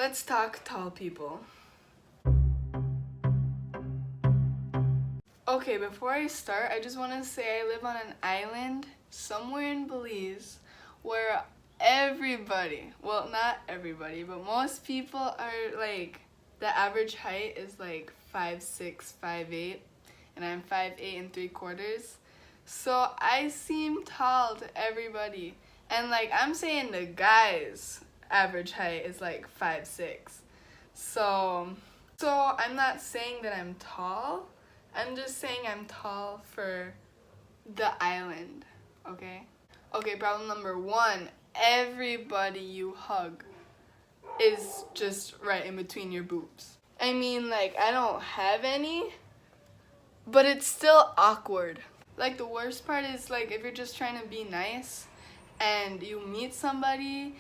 let's talk tall people. Okay, before I start, I just want to say I live on an island somewhere in Belize where everybody, well, not everybody, but most people are like, the average height is like 5'6", 5'8", and I'm 5'8 3/4". So I seem tall to everybody. And like, I'm saying the guys' average height is like 5'6". So I'm not saying that I'm tall. I'm just saying I'm tall for the island, okay? Okay, problem number 1. Everybody you hug is just right in between your boobs. I mean, like, I don't have any, but it's still awkward. Like, the worst part is, like, if you're just trying to be nice and you meet somebody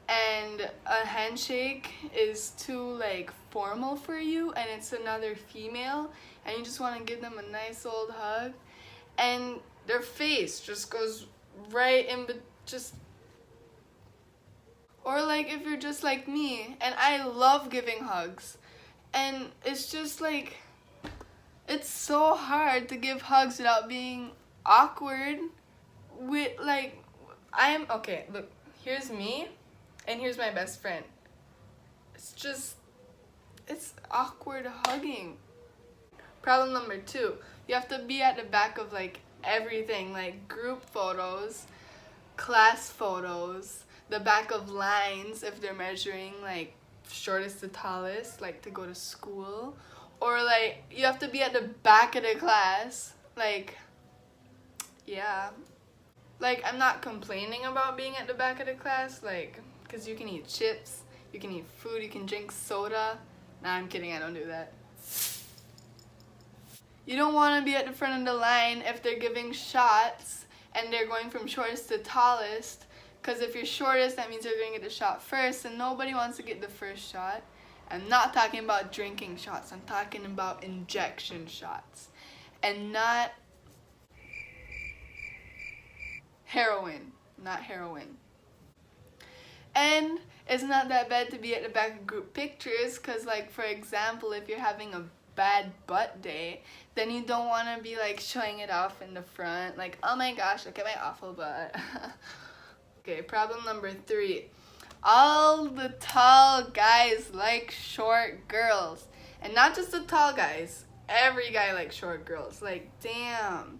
and a handshake is too, like, formal for you and it's another female and you just want to give them a nice old hug and their face just goes right in just... Or, like, if you're just like me and I love giving hugs and it's just, like, it's so hard to give hugs without being awkward with, like, okay, look, here's me and here's my best friend. It's awkward hugging. Problem number 2, you have to be at the back of, like, everything, like group photos, class photos, the back of lines if they're measuring, like, shortest to tallest, like, to go to school. Or, like, you have to be at the back of the class. Like, yeah. Like, I'm not complaining about being at the back of the class, like, because you can eat chips, you can eat food, you can drink soda. Nah, I'm kidding, I don't do that. You don't want to be at the front of the line if they're giving shots and they're going from shortest to tallest, because if you're shortest, that means you're going to get the shot first, and nobody wants to get the first shot. I'm not talking about drinking shots. I'm talking about injection shots. And not heroin. Not heroin. And it's not that bad to be at the back of group pictures because, like, for example, if you're having a bad butt day, then you don't want to be, like, showing it off in the front. Like, oh my gosh, look at my awful butt. Okay, problem number 3. All the tall guys like short girls. And not just the tall guys. Every guy likes short girls. Like, damn.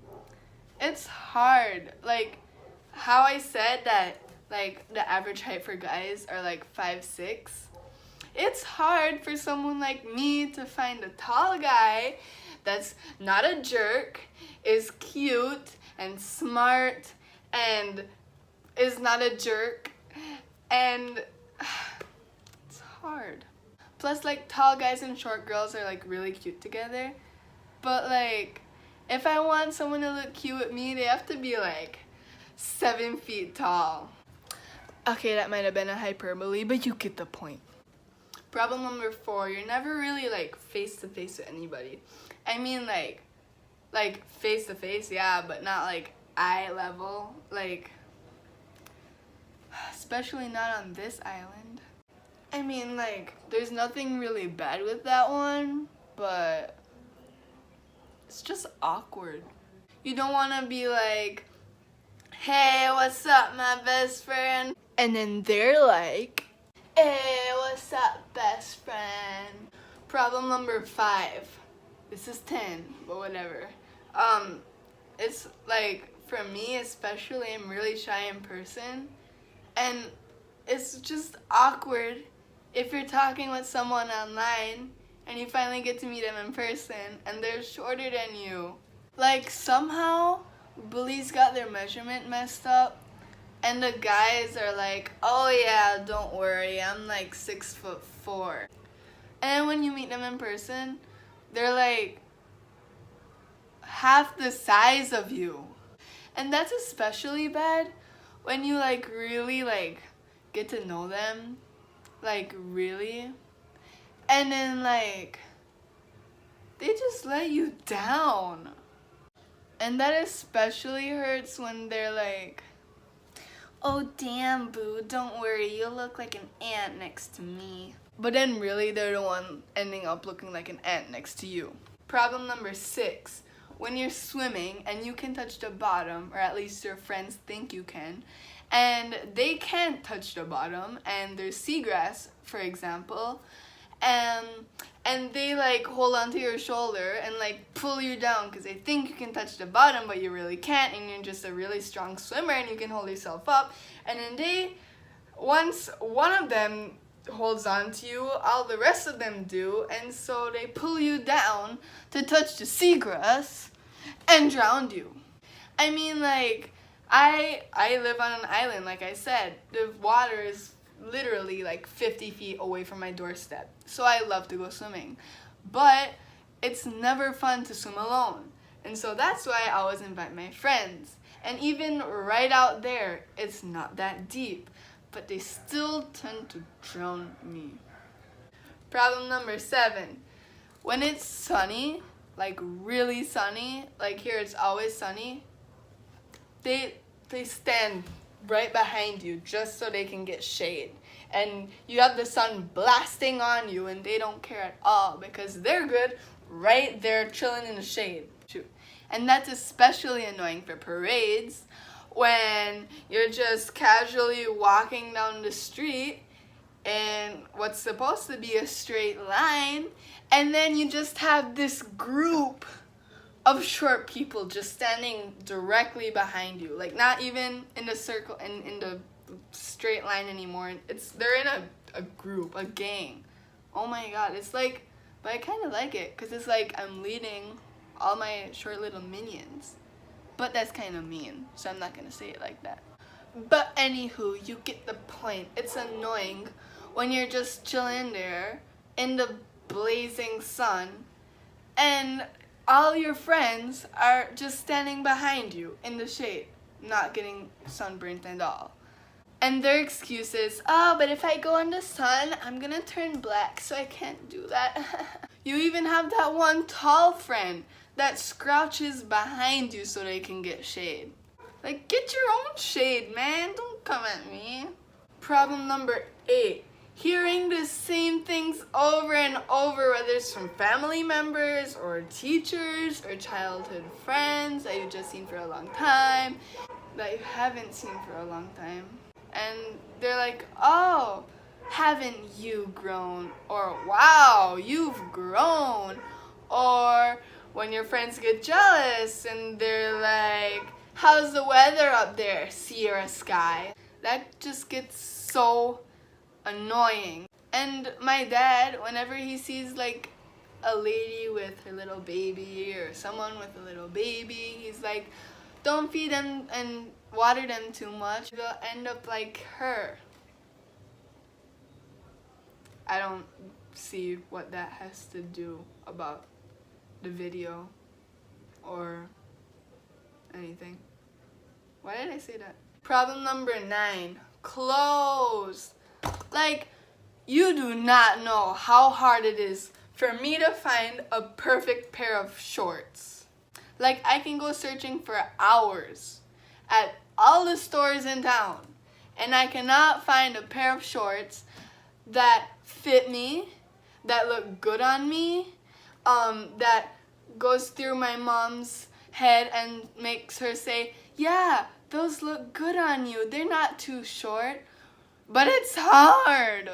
It's hard. Like, how I said that, like, the average height for guys are, like, 5'6". It's hard for someone like me to find a tall guy that's not a jerk, is cute and smart, and is not a jerk. And it's hard. Plus, like, tall guys and short girls are, like, really cute together. But, like, if I want someone to look cute with me, they have to be, like, 7 feet tall. Okay, that might have been a hyperbole, but you get the point. Problem number 4, you're never really, like, face-to-face with anybody. I mean, like face-to-face, yeah, but not, like, eye level. Like, especially not on this island. I mean, like, there's nothing really bad with that one, but it's just awkward. You don't want to be like, hey, what's up, my best friend? And then they're like, hey, what's up, best friend? Problem number 5. This is 10, but whatever. It's like, for me especially, I'm really shy in person. And it's just awkward if you're talking with someone online and you finally get to meet them in person and they're shorter than you. Like, somehow, bullies got their measurement messed up and the guys are like, oh yeah, don't worry, I'm like 6'4". And when you meet them in person, they're like half the size of you. And that's especially bad when you, like, really, like, get to know them, like, really, and then, like, they just let you down. And that especially hurts when they're like, Oh damn, boo, don't worry, you look like an ant next to me. But then really they're the one ending up looking like an ant next to you. Problem number 6. When you're swimming and you can touch the bottom, or at least your friends think you can, and they can't touch the bottom, and there's seagrass, for example, and they like hold onto your shoulder and like pull you down because they think you can touch the bottom but you really can't, and you're just a really strong swimmer and you can hold yourself up, and then once one of them holds on to you, all the rest of them do, and so they pull you down to touch the seagrass and drown you. I mean, like, I live on an island, like I said. The water is literally like 50 feet away from my doorstep, so I love to go swimming. But it's never fun to swim alone, and so that's why I always invite my friends. And even right out there, it's not that deep, but they still tend to drown me. Problem number 7. When it's sunny, like really sunny, like here it's always sunny, they stand right behind you just so they can get shade. And you have the sun blasting on you and they don't care at all because they're good right there chilling in the shade. And that's especially annoying for parades when you're just casually walking down the street in what's supposed to be a straight line, and then you just have this group of short people just standing directly behind you, like not even in the circle in the straight line anymore. They're in a group, a gang. Oh my god, it's like, but I kind of like it because it's like I'm leading all my short little minions. But that's kind of mean, so I'm not gonna say it like that. But anywho, you get the point. It's annoying when you're just chilling there in the blazing sun and all your friends are just standing behind you in the shade, not getting sunburnt at all. And their excuse is, oh, but if I go in the sun, I'm gonna turn black, so I can't do that. You even have that one tall friend that scrouches behind you so they can get shade. Like, get your own shade, man. Don't come at me. Problem number 8. Hearing the same things over and over, whether it's from family members or teachers or childhood friends that you've just seen for a long time, that you haven't seen for a long time. And they're like, oh, haven't you grown? Or, wow, you've grown. Or when your friends get jealous and they're like, how's the weather up there, Sierra Sky? That just gets so annoying. And my dad, whenever he sees like a lady with her little baby or someone with a little baby, he's like, don't feed them and water them too much. They'll end up like her. I don't see what that has to do about the video or anything. Why did I say that? Problem number 9, clothes. Like, you do not know how hard it is for me to find a perfect pair of shorts. Like, I can go searching for hours at all the stores in town, and I cannot find a pair of shorts that fit me, that look good on me, that goes through my mom's head and makes her say, yeah, those look good on you. They're not too short. But it's hard.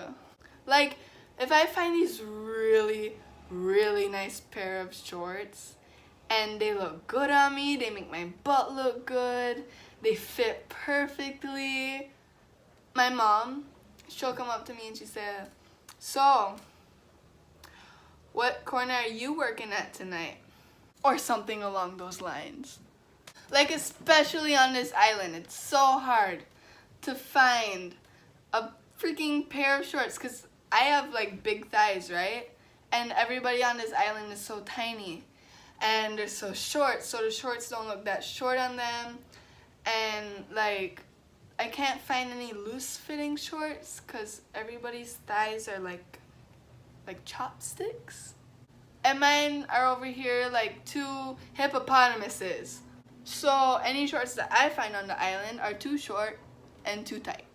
Like, if I find these really, really nice pair of shorts and they look good on me, they make my butt look good, they fit perfectly, my mom, she'll come up to me and she said, so, what corner are you working at tonight? Or something along those lines. Like, especially on this island, it's so hard to find a freaking pair of shorts because I have like big thighs, right? And everybody on this island is so tiny and they're so short, so the shorts don't look that short on them. And like, I can't find any loose fitting shorts because everybody's thighs are like chopsticks. And mine are over here like 2 hippopotamuses. So any shorts that I find on the island are too short and too tight.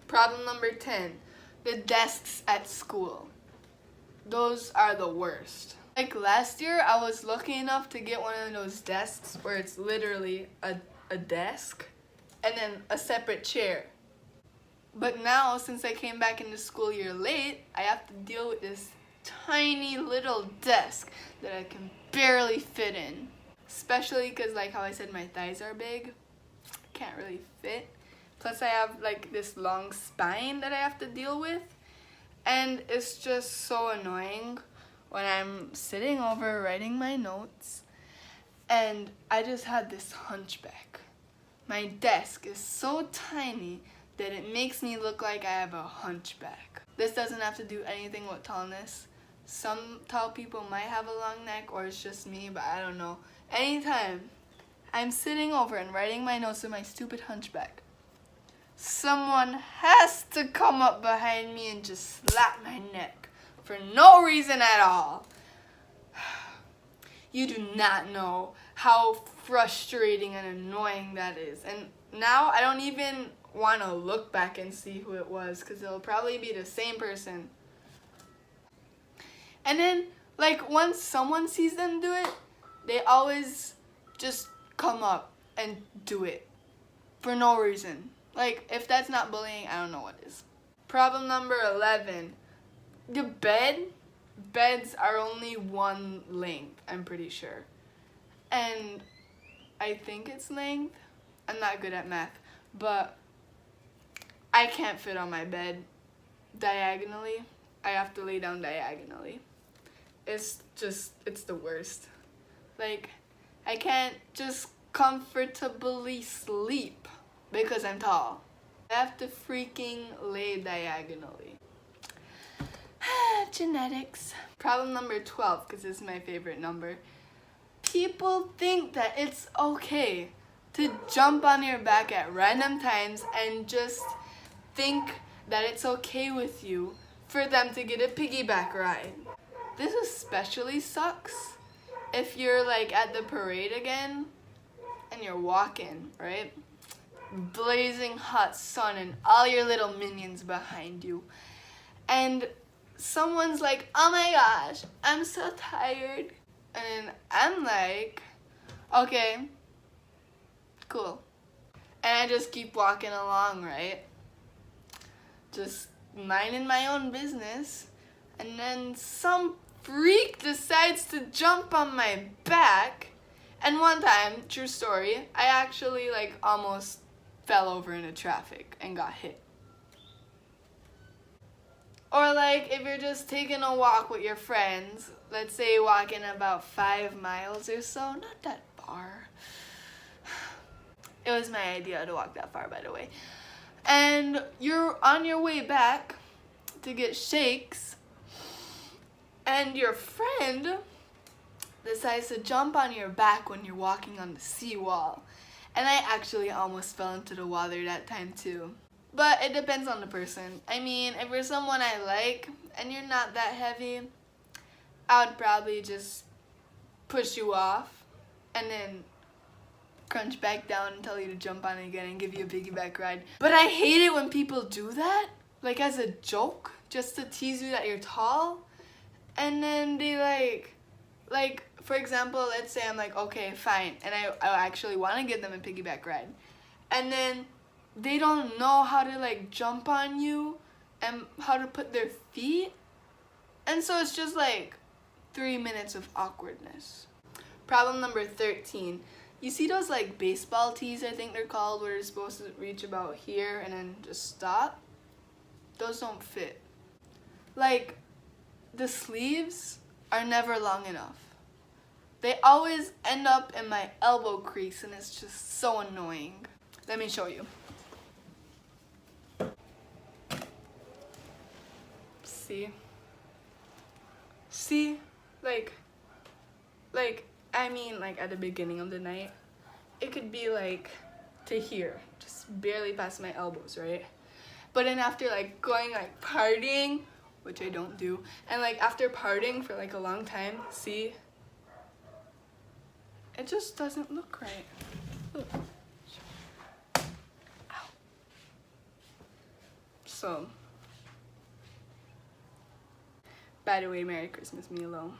Problem number 10, the desks at school. Those are the worst. Like last year, I was lucky enough to get one of those desks where it's literally a desk and then a separate chair. But now, since I came back in the school year late, I have to deal with this tiny little desk that I can barely fit in. Especially because, like how I said, my thighs are big. Can't really fit. Plus I have like this long spine that I have to deal with. And it's just so annoying when I'm sitting over writing my notes and I just had this hunchback. My desk is so tiny that it makes me look like I have a hunchback. This doesn't have to do anything with tallness. Some tall people might have a long neck, or it's just me, but I don't know. Anytime I'm sitting over and writing my notes with my stupid hunchback, someone has to come up behind me and just slap my neck for no reason at all. You do not know how frustrating and annoying that is. And now I don't even want to look back and see who it was, because it'll probably be the same person. And then, like, once someone sees them do it, they always just come up and do it for no reason. Like, if that's not bullying, I don't know what is. Problem number 11. The beds are only one length, I'm pretty sure. And I think it's length. I'm not good at math, but I can't fit on my bed diagonally. I have to lay down diagonally. It's the worst. Like, I can't just comfortably sleep because I'm tall. I have to freaking lay diagonally. Genetics. Problem number 12, because this is my favorite number. People think that it's okay to jump on your back at random times and just think that it's okay with you for them to get a piggyback ride. This especially sucks if you're like at the parade again and you're walking, right? Blazing hot sun and all your little minions behind you. And someone's like, oh my gosh, I'm so tired. And I'm like, okay, cool. And I just keep walking along, right? Just minding my own business. And then some freak decides to jump on my back. And one time, true story, I actually like almost fell over into traffic and got hit. Or like if you're just taking a walk with your friends, let's say walking about 5 miles or so, not that far. It was my idea to walk that far, by the way. And you're on your way back to get shakes, and your friend decides to jump on your back when you're walking on the seawall. And I actually almost fell into the water that time too. But it depends on the person. I mean, if you're someone I like and you're not that heavy, I would probably just push you off and then crunch back down and tell you to jump on it again and give you a piggyback ride. But I hate it when people do that, like as a joke, just to tease you that you're tall. And then they like for example, let's say I'm like, okay, fine, and I actually want to give them a piggyback ride. And then they don't know how to like jump on you and how to put their feet. And so it's just like 3 minutes of awkwardness. Problem number 13. You see those like baseball tees, I think they're called, where you're supposed to reach about here and then just stop? Those don't fit. Like, the sleeves are never long enough. They always end up in my elbow crease and it's just so annoying. Let me show you. See? Like, I mean, like at the beginning of the night, it could be like to here, just barely past my elbows, right? But then after like going like partying, which I don't do, and like after partying for like a long time, see? It just doesn't look right. Look. Ow. So, by the way, Merry Christmas, Milo.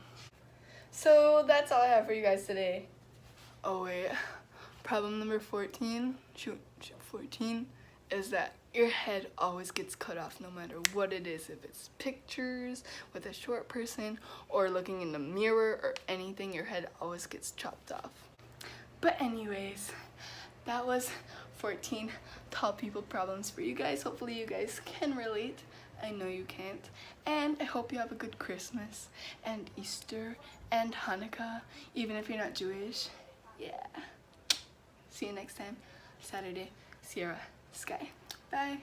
So that's all I have for you guys today. Oh wait, problem number 14, 14, is that your head always gets cut off no matter what it is. If it's pictures with a short person or looking in the mirror or anything, your head always gets chopped off. But anyways, that was 14 tall people problems for you guys. Hopefully you guys can relate. I know you can't. And I hope you have a good Christmas and Easter and Hanukkah, even if you're not Jewish. Yeah. See you next time. Saturday, Sierra Sky. Bye.